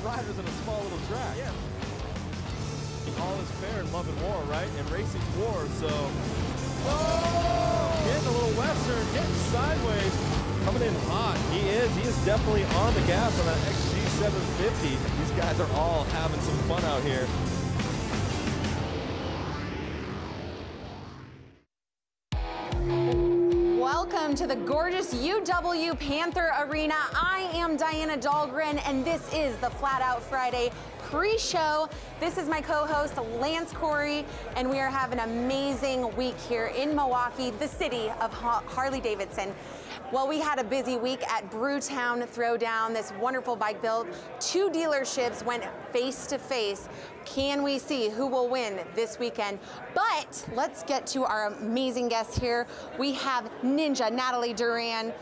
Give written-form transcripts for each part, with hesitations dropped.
riders in a small little track. Yeah. All is fair in love and war, right? And racing's war, so. Oh! Getting a little western, getting sideways. Coming in hot. He is definitely on the gas on that XG 750. These guys are all having some fun out here. Welcome to the gorgeous UW Panther Arena. I am Diana Dahlgren, and this is the Flat Out Friday pre-show. This is my co-host, Lance Corey, and we are having an amazing week here in Milwaukee, the city of Harley-Davidson. Well, we had a busy week at Brewtown Throwdown, this wonderful bike build. Two dealerships went face to face. Can we see who will win this weekend? But let's get to our amazing guests here. We have Ninja Natalie Duran.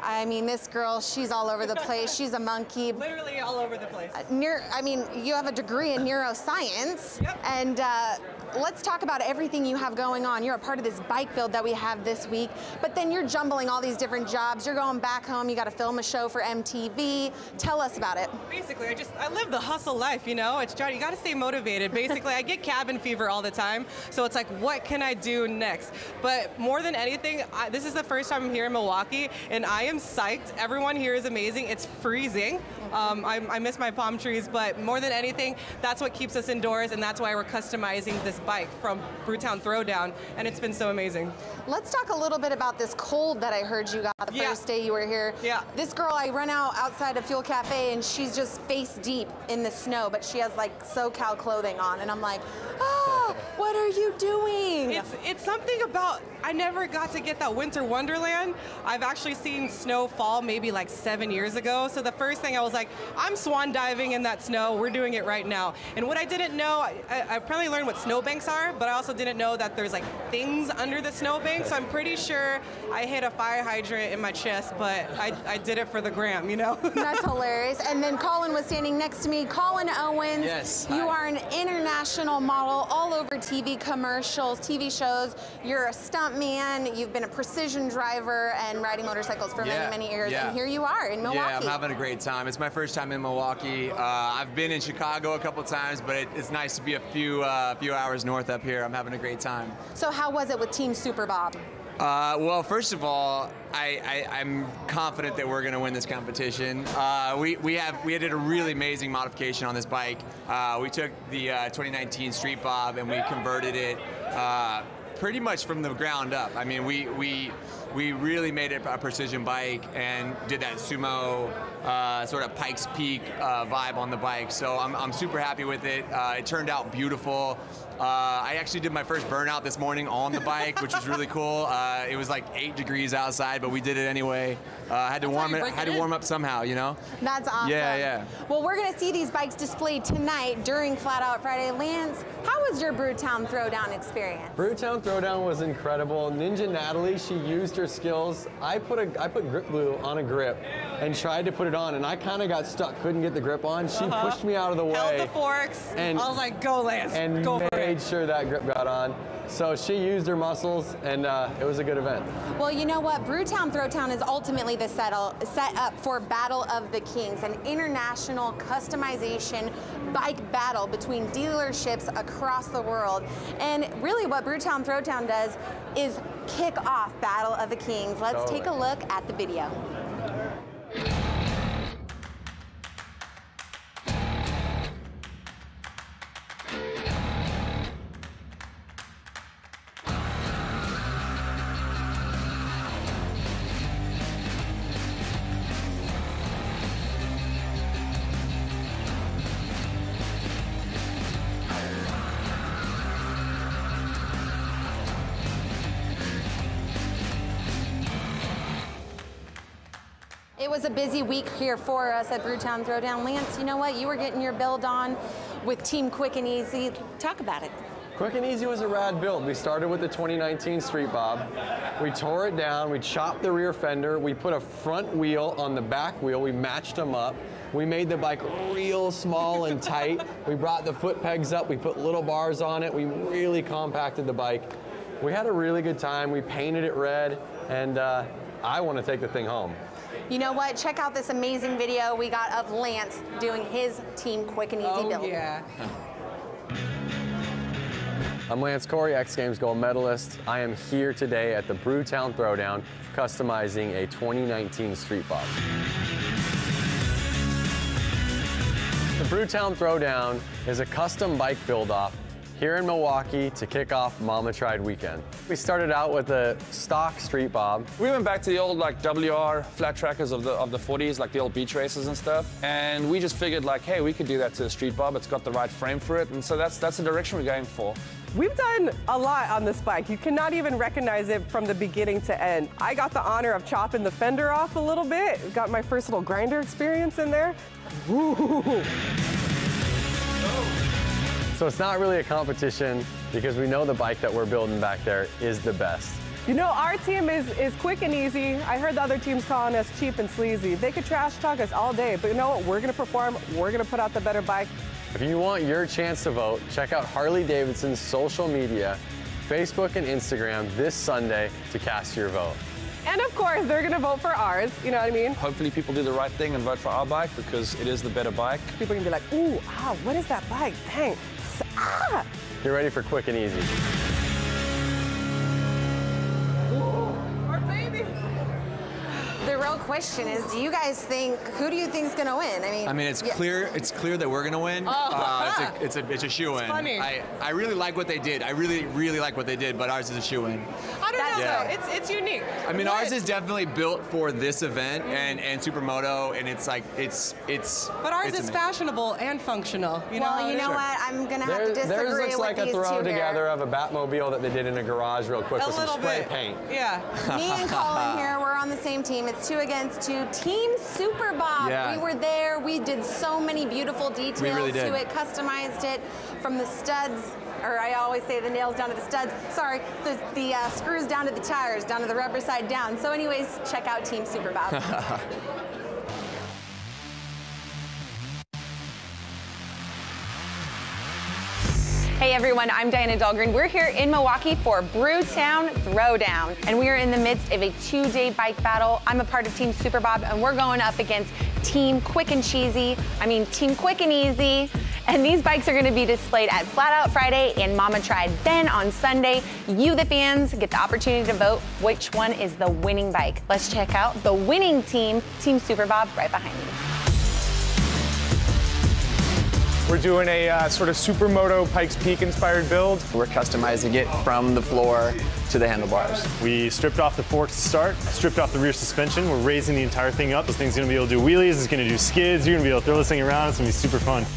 I mean, this girl, she's all over the place. She's a monkey. Literally all over the place. I mean, you have a degree in neuroscience. Yep. And let's talk about everything you have going on. You're a part of this bike build that we have this week, but then you're jumbling all these different jobs. You're going back home, you got to film a show for MTV. Tell us about it. Basically, I live the hustle life, you know? You got to stay motivated. Basically, I get cabin fever all the time, so it's like, what can I do next? But more than anything, this is the first time I'm here in Milwaukee, and I am psyched. Everyone here is amazing. It's freezing. I miss my palm trees, but more than anything, that's what keeps us indoors, and that's why we're customizing this bike from Brewtown Throwdown, and it's been so amazing. Let's talk a little bit about this cold that I heard you got the first day you were here. Yeah. This girl, I run outside of Fuel Cafe, and she's just face deep in the snow, but she has like SoCal clothing on, and I'm like, ah, what are you doing? It's something about, I never got to get that winter wonderland. I've actually seen snow fall maybe like 7 years ago, so the first thing I was like, I'm swan diving in that snow, we're doing it right now. And what I didn't know, I probably learned what snowbanks are, but I also didn't know that there's like things under the snowbank, so I'm pretty sure I hit a fire hydrant in my chest, but I did it for the gram, you know? That's hilarious. And then Colin was standing next to me. Colin Owens, yes, you are an international model all over TV commercials, TV shows. You're a stunt man, you've been a precision driver and riding motorcycles for many, many years, and here you are in Milwaukee. Yeah, I'm having a great time. It's my first time in Milwaukee. I've been in Chicago a couple times, but it's nice to be a few hours north up here. I'm having a great time. So how was it with Team Super Bob? Well, first of all, I'm confident that we're going to win this competition. We did a really amazing modification on this bike. We took the 2019 Street Bob and we converted it pretty much from the ground up. I mean, we really made it a precision bike and did that sumo sort of Pikes Peak vibe on the bike. So I'm super happy with it. It turned out beautiful. I actually did my first burnout this morning on the bike, which was really cool. It was like 8 degrees outside, but we did it anyway. Had to warm up somehow, you know? That's awesome. Yeah. Well, we're going to see these bikes displayed tonight during Flat Out Friday. Lance, how was your Brewtown Throwdown experience? Brewtown Throwdown was incredible. Ninja Natalie, she used her skills. I put grip glue on a grip and tried to put it on, and I kind of got stuck, couldn't get the grip on. She pushed me out of the way. Held the forks, and I was like, go Lance, and go for it. Made sure that grip got on. So she used her muscles, and it was a good event. Well, you know what? Brewtown Throwdown is ultimately the set up for Battle of the Kings, an international customization bike battle between dealerships across the world. And really what Brewtown Throwdown does is kick off Battle of the Kings. Let's take a look at the video. It was a busy week here for us at Brewtown Throwdown. Lance, you know what? You were getting your build on with Team Quick and Easy. Talk about it. Quick and Easy was a rad build. We started with the 2019 Street Bob. We tore it down, we chopped the rear fender, we put a front wheel on the back wheel, we matched them up. We made the bike real small and tight. We brought the foot pegs up, we put little bars on it, we really compacted the bike. We had a really good time, we painted it red, and I want to take the thing home. You know what? Check out this amazing video we got of Lance doing his Team Quick and Easy build. Yeah. I'm Lance Corey, X Games gold medalist. I am here today at the Brewtown Throwdown, customizing a 2019 Street Bob. The Brewtown Throwdown is a custom bike build-off here in Milwaukee to kick off Mama Tried weekend. We started out with a stock Street Bob. We went back to the old like WR flat trackers of the 40s, like the old beach races and stuff. And we just figured like, hey, we could do that to the Street Bob. It's got the right frame for it. And so that's the direction we're going for. We've done a lot on this bike. You cannot even recognize it from the beginning to end. I got the honor of chopping the fender off a little bit. Got my first little grinder experience in there. Ooh. So it's not really a competition because we know the bike that we're building back there is the best. You know, our team is quick and easy. I heard the other teams calling us cheap and sleazy. They could trash talk us all day, but you know what? We're gonna perform, we're gonna put out the better bike. If you want your chance to vote, check out Harley-Davidson's social media, Facebook and Instagram this Sunday to cast your vote. And of course, they're gonna vote for ours, you know what I mean? Hopefully people do the right thing and vote for our bike because it is the better bike. People are gonna be like, ooh, ah, what is that bike? Dang, ah! Get ready for quick and easy. Our baby. The real question is, who do you think is gonna win? I mean, it's clear that we're gonna win. Oh. It's a shoe-in. funny. I really like what they did. I really like what they did, but ours is a shoe-in. I don't know, Yeah. though. It's unique. I mean, What? ours is definitely built for this event and Supermoto, and it's like it's. But ours it's is amazing. fashionable and functional. You Well, know you know Sure. what? I'm gonna have to Theirs disagree looks with like a these throw two together here. of a Batmobile that they did in a garage real quick A with some little spray bit. paint. Yeah. Me and Colin here, we're on the same team. It's 2 against 2. Team Super Bob. Yeah. We were there. We did so many beautiful details really did. to it, customized it from the studs, or I always say the nails down to the studs. Sorry, the screws down to the tires, down to the rubber side down. So anyways, check out Team Super Bob. Hey everyone, I'm Diana Dahlgren. We're here in Milwaukee for Brewtown Throwdown, and we are in the midst of a 2-day bike battle. I'm a part of Team Super Bob, and we're going up against Team Quick and Easy, and these bikes are gonna be displayed at Flat Out Friday and Mama Tried. Then on Sunday, you the fans get the opportunity to vote which one is the winning bike. Let's check out the winning team, Team Super Bob, right behind me. We're doing a sort of Supermoto Pikes Peak inspired build. We're customizing it from the floor to the handlebars. We stripped off the forks to start, stripped off the rear suspension. We're raising the entire thing up. This thing's gonna be able to do wheelies, it's gonna do skids, you're gonna be able to throw this thing around, it's gonna be super fun.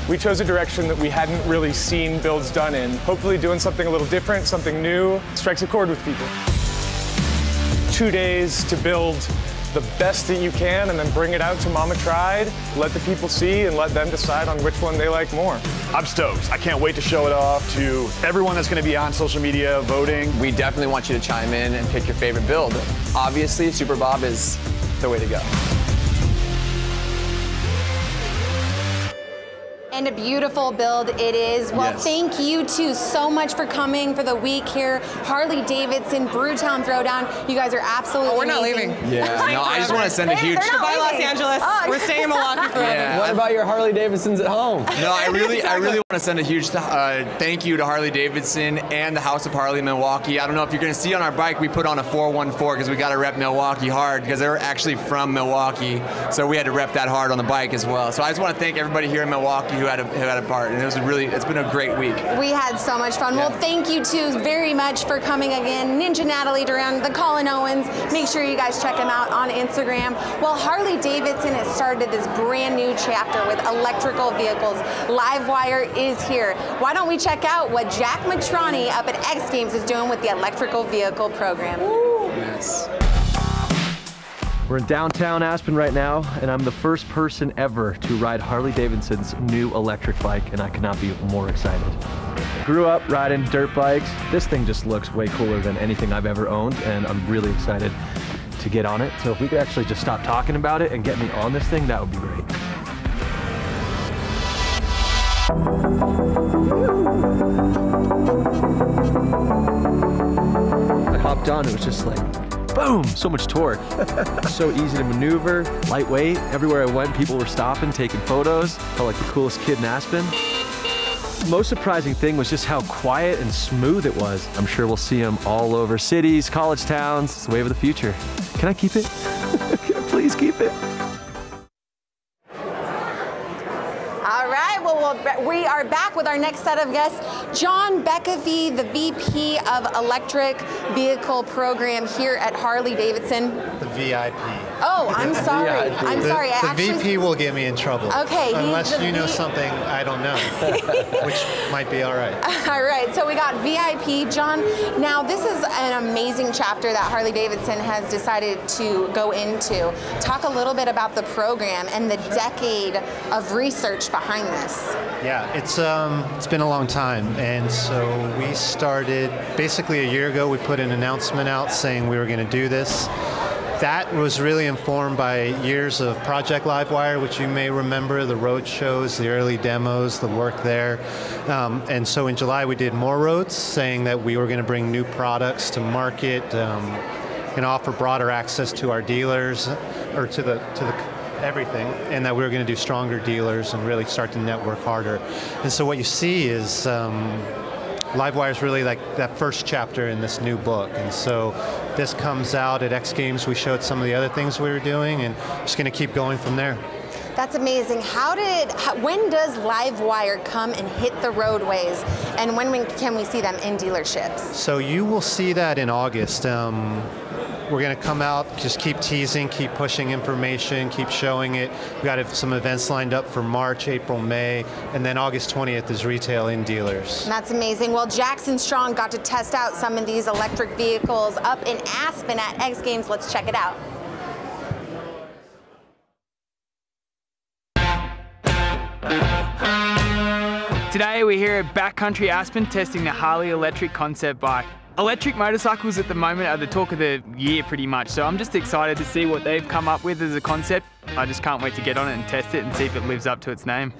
We chose a direction that we hadn't really seen builds done in. Hopefully doing something a little different, something new, strikes a chord with people. 2 days to build the best that you can and then bring it out to Mama Tried, let the people see and let them decide on which one they like more. I'm stoked. I can't wait to show it off to everyone that's gonna be on social media voting. We definitely want you to chime in and pick your favorite build. Obviously, Super Bob is the way to go. And a beautiful build it is. Well, Yes. thank you two so much for coming for the week here. Harley-Davidson, Brewtown Throwdown. You guys are absolutely we're not amazing. leaving. Yeah. No, I just want to send a huge. They're not Bye, Los leaving. Angeles. Oh. We're staying in Milwaukee forever. Yeah. What about your Harley-Davidsons at home? No, I really want to send a huge thank you to Harley-Davidson and the House of Harley in Milwaukee. I don't know if you're going to see on our bike, we put on a 414 because we got to rep Milwaukee hard because they're actually from Milwaukee. So we had to rep that hard on the bike as well. So I just want to thank everybody here in Milwaukee who had a part. And it's been a great week. We had so much fun. Yeah. Well, thank you two very much for coming again. Ninja Natalie Duran, the Colin Owens. Make sure you guys check him out on Instagram. Well, Harley-Davidson has started this brand new chapter with electrical vehicles. Livewire is here. Why don't we check out what Jack Matrani up at X Games is doing with the electrical vehicle program? Yes. We're in downtown Aspen right now, and I'm the first person ever to ride Harley-Davidson's new electric bike, and I could not be more excited. Grew up riding dirt bikes. This thing just looks way cooler than anything I've ever owned, and I'm really excited to get on it. So if we could actually just stop talking about it and get me on this thing, that would be great. I hopped on, it was just like boom, so much torque. So easy to maneuver, lightweight. Everywhere I went, people were stopping, taking photos. Felt like the coolest kid in Aspen. Most surprising thing was just how quiet and smooth it was. I'm sure we'll see them all over cities, college towns. It's the wave of the future. Can I keep it? Can I please keep it? All right, well, we are back with our next set of guests. John Beckevy, the VP of Electric Vehicle Program here at Harley-Davidson. The VIP. Oh, I'm sorry. I'm sorry. The VP will get me in trouble. Okay. Unless you know something I don't know, which might be all right. All right, so we got VIP. John, now this is an amazing chapter that Harley-Davidson has decided to go into. Talk a little bit about the program and the decade of research behind this. Yeah, it's been a long time, and so we started basically a year ago. We put an announcement out saying we were going to do this. That was really informed by years of Project Livewire, which you may remember, the road shows, the early demos, the work there. And so in July we did more roads, saying that we were going to bring new products to market, and offer broader access to our dealers, or to the everything, and that we were going to do stronger dealers and really start to network harder. And so what you see is Livewire is really like that first chapter in this new book. And so this comes out at X Games. We showed some of the other things we were doing, and just going to keep going from there. That's amazing. When does Livewire come and hit the roadways, and when can we see them in dealerships? So you will see that in August. We're going to come out, just keep teasing, keep pushing information, keep showing it. We've got some events lined up for March, April, May, and then August 20th is retail in dealers. That's amazing. Well, Jackson Strong got to test out some of these electric vehicles up in Aspen at X Games. Let's check it out. Today we're here at Backcountry Aspen testing the Harley electric concept bike. Electric motorcycles at the moment are the talk of the year pretty much, so I'm just excited to see what they've come up with as a concept. I just can't wait to get on it and test it and see if it lives up to its name.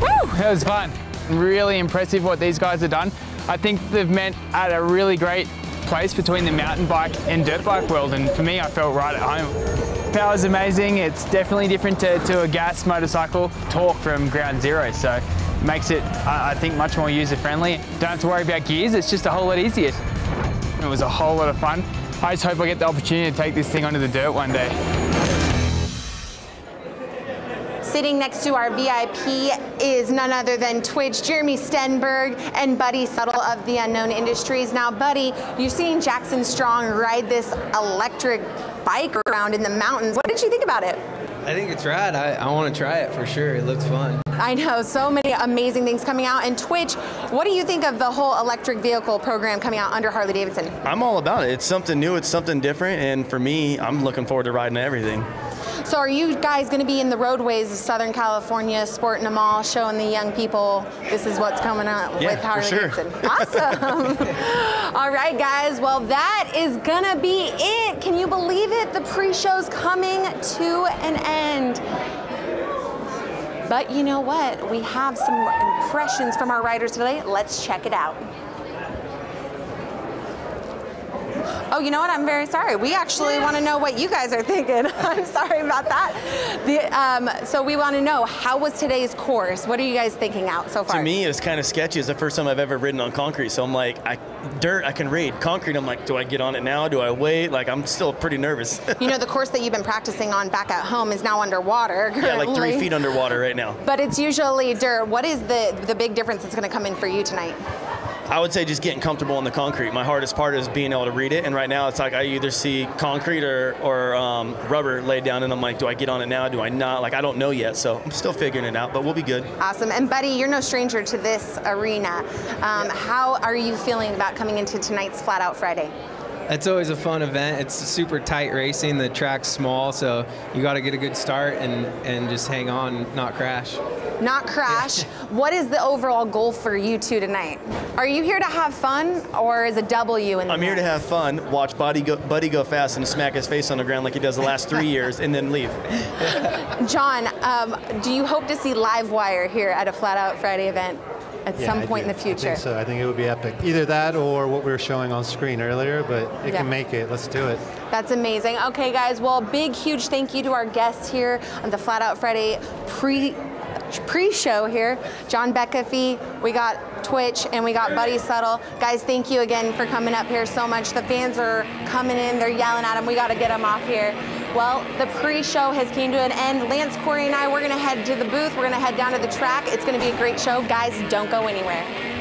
Woo! That was fun. Really impressive what these guys have done. I think they've met at a really great place between the mountain bike and dirt bike world, and for me I felt right at home. Power's amazing. It's definitely different to a gas motorcycle. Torque from ground zero, so it makes it, I think, much more user-friendly. Don't have to worry about gears, it's just a whole lot easier. It was a whole lot of fun. I just hope I get the opportunity to take this thing onto the dirt one day. Sitting next to our VIP is none other than Twitch, Jeremy Stenberg, and Buddy Settle of the Unknown Industries. Now, Buddy, you're seeing Jackson Strong ride this electric bike around in the mountains. What did you think about it? I think it's rad. I want to try it for sure. It looks fun. I know, so many amazing things coming out. And Twitch, what do you think of the whole electric vehicle program coming out under Harley-Davidson? I'm all about it. It's something new, it's something different, and for me, I'm looking forward to riding everything. So are you guys going to be in the roadways of Southern California, sporting them all, showing the young people this is what's coming out with Harley-Davidson? Sure. Awesome. All right, guys. Well, that is going to be it. Can you believe it? The pre-show's coming to an end. But you know what? We have some impressions from our riders today. Let's check it out. Oh, you know what? I'm very sorry. We actually want to know what you guys are thinking. I'm sorry about that. So we want to know, how was today's course? What are you guys thinking out so far? To me, it was kind of sketchy. It's the first time I've ever ridden on concrete. So I'm like, dirt, I can read. Concrete, I'm like, do I get on it now? Do I wait? Like, I'm still pretty nervous. You know, the course that you've been practicing on back at home is now underwater currently. Yeah, like 3 feet underwater right now. But it's usually dirt. What is the big difference that's going to come in for you tonight? I would say just getting comfortable on the concrete. My hardest part is being able to read it, and right now it's like I either see concrete or rubber laid down, and I'm like, do I get on it now? Do I not? Like, I don't know yet, so I'm still figuring it out, but we'll be good. Awesome. And Buddy, you're no stranger to this arena. How are you feeling about coming into tonight's Flat Out Friday? It's always a fun event. It's super tight racing. The track's small, so you got to get a good start and just hang on, not crash. Not crash. Yeah. What is the overall goal for you two tonight? Are you here to have fun, or is a W in the I'm here to have fun, watch Buddy go fast and smack his face on the ground like he does the last 3 years, and then leave. John, do you hope to see Livewire here at a Flat Out Friday event? at some point in the future. I think so. I think it would be epic. Either that or what we were showing on screen earlier, but it can make it. Let's do it. That's amazing. Okay, guys, well, big, huge thank you to our guests here on the Flat Out Friday pre-show here. John Beckafee, we got Twitch, and we got Buddy Settle. Guys, thank you again for coming up here so much. The fans are coming in, they're yelling at them. We got to get them off here. Well, the pre-show has came to an end. Lance, Corey, and I, we're going to head to the booth. We're going to head down to the track. It's going to be a great show. Guys, don't go anywhere.